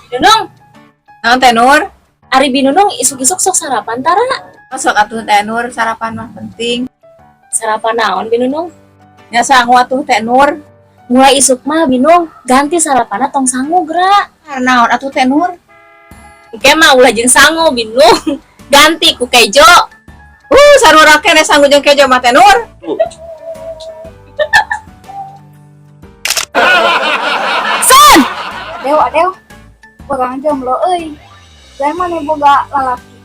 Binunung, Naon teh Nur? Ari Binunung isuk-isuk sok sarapan tara. Masuk atuh teh Nur, sarapan mah penting. Sarapan naon Binunung? Nya sangu atuh teh Nur. Mulai isuk mah Binung, ganti sarapanna tong sangu geura. Naon atuh teh Nur? Engke mah ulah jeung sangu Binung, ganti ku kejo. Sarua keneh sangu jeung kejo mah teh Nur. San, Adeu, orang jomblo euy. Saya mana boga lalaki.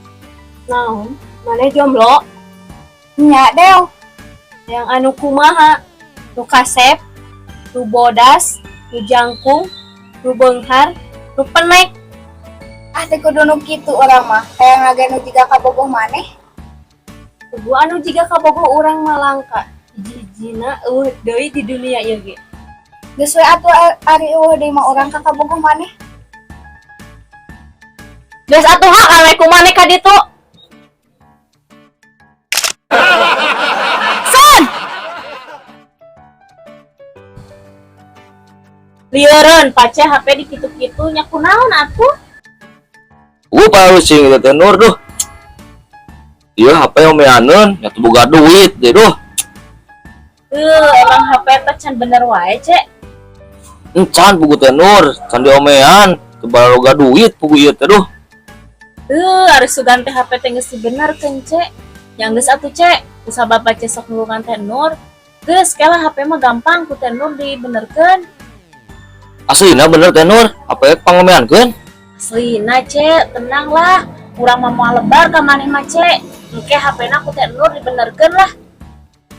naon? Maneh jomblo? Nya, Deu. Yang anu kumaha? Nu kasep, nu bodas, nu jangkung, nu beunghar, nu penek. Ah, teh kudu nu kitu urang mah. Kayak ngagenu jiga kabogoh maneh. Kudu anu jiga kabogoh urang mah langka. Jijina deui di dunia ieu ge. Geus we atuh ari eueuh deui mah urang ka kabogoh maneh. Geus atuh hak ale kumaneh ka ditu. San! Lieureun pace HP di kitu-kitu nya kunaon atuh? Pusing teh Nur duh. Ieu HP omeaneun nya teu boga duit deh duh. Emang HP teh can bener wae, Cek. Encan pugu teh Nur, can diomean teu boga duit pugu ieu teh duh. Harus sugan teh HP teh geus dibenerkeun, Cek. Yang geus atuh, Cek. Usaha Bapak Cek sok nulungan teh Nur. Geus kela HP mah gampang ku teh Nur dibenerkeun. Aslina bener teh Nur, HP pangomeankeun. Aslina, Cek, tenang lah. Urang mah moal lebar ka maneh mah, Cek. Engke HP-na ku teh Nur dibenerkeun lah.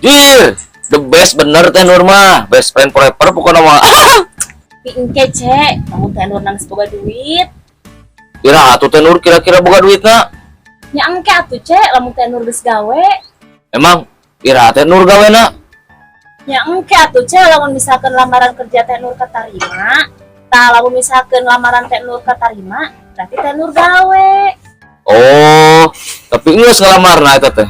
Jir, the best bener teh Nur mah, best friend forever pokona mah. Tapi engke, Cek, kamu teh Nur nangis boga duit. Kira atuh teh Nur kira-kira boga duitna. Nya engke atuh, Cek, lamun teh Nur geus gawe. Emang kira teh Nur gawena? Ya engke atuh Cek, lamun misalkan lamaran kerja teh Nur katarima, lamun misalkan lamaran teh Nur katarima, berarti teh Nur gawe. Oh, tapi geus ngalamarna eta teh.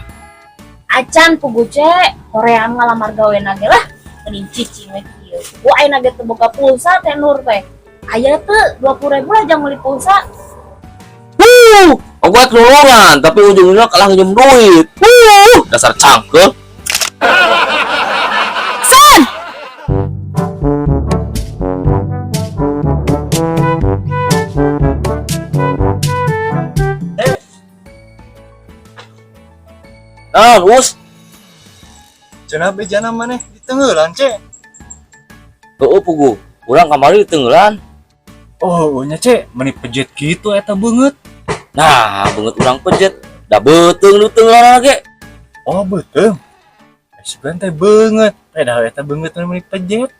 Acan pugu Cek, hoream ngalamar gawena ge lah, mending cicing we kieu. Ku ayeuna ge teu boga pulsa teh Nur teh. Aya teu 20.000 aja meuli pulsa. Buat nulungan, tapi ujung-ujungnya kalah nginjem duit. Dasar cangkel. San! Nah, Us. Cenah bejana maneh di tengeulan, Cek. Tuh, pugu. Urang kamari di tenggelan. Oh, nya Cek, meni pejet gitu eta beungeut. Nah, banget urang pejet. Da beuteung lu tenggelan ge. Oh, beuteung. Sugan teh beungeut. Padahal eta beungeut meni pejet.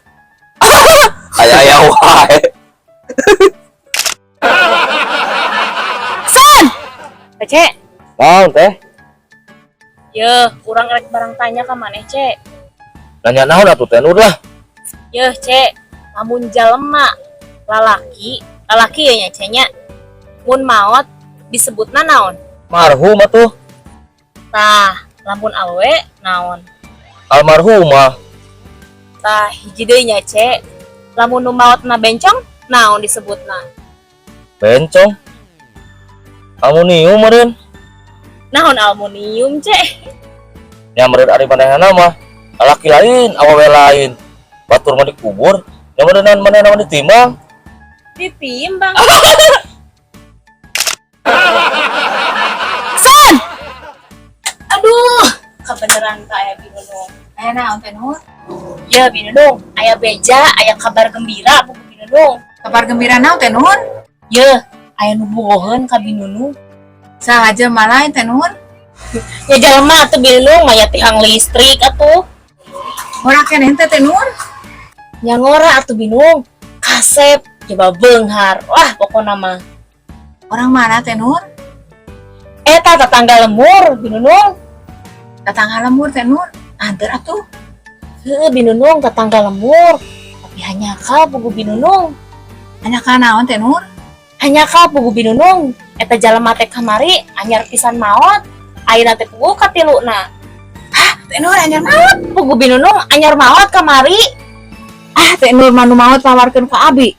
Aya wae. San! Cek, Naon teh? yeuh, urang rek barang tanya ka maneh Cek. Nanya naon atuh teh Nur lah. Yeuh, Cek, lamun jalema lalaki ya nya Cek nya. Mun maot disebutna naon? Marhum atuh. Tah, lamun awe naon? Almarhumah. Tah, hiji deui nya Cek. Lamun nu maotna bencong, naon disebutna? Bencong. Aluminium meureun. Naon aluminium, Cek? Nya meureun ari manehna mah laki lain, awewe lain. Batur mah dikubur, nya meureun manehna mah ditimbang. Ditimbang. San! Aduh, kebeneran ka aya Binunung. Aya naon teh Nur? Ya Binunung, aya beja, aya kabar gembira buku Binunung. Kabar gembira naon teh Nur? Ya, aya nu bogoheun ka Binunung. Saha jelema lain teh Nur? Ya jalma atuh Binunung maya tihang listrik atuh. Ora keneh teh Nur? Nya ngora atuh Binunung. Kasep, coba beunghar. Wah, pokona mah. Orang mana teh Nur? Eta tetangga lemur Binunung. Tetangga lemur teh Nur. Anter atuh. Heuh Binunung tetangga lemur. Tapi hanya ka pugu Binunung. Anya ka naon teh Nur? Hanya ka pugu Binunung. Eta jalema teh kamari anyar pisan maot. Ayeuna teh pugu katiluna. Teh Nur anyar maot. Pugu Binunung anyar maot kamari. Teh Nur manu maot pawarkeun ka abi.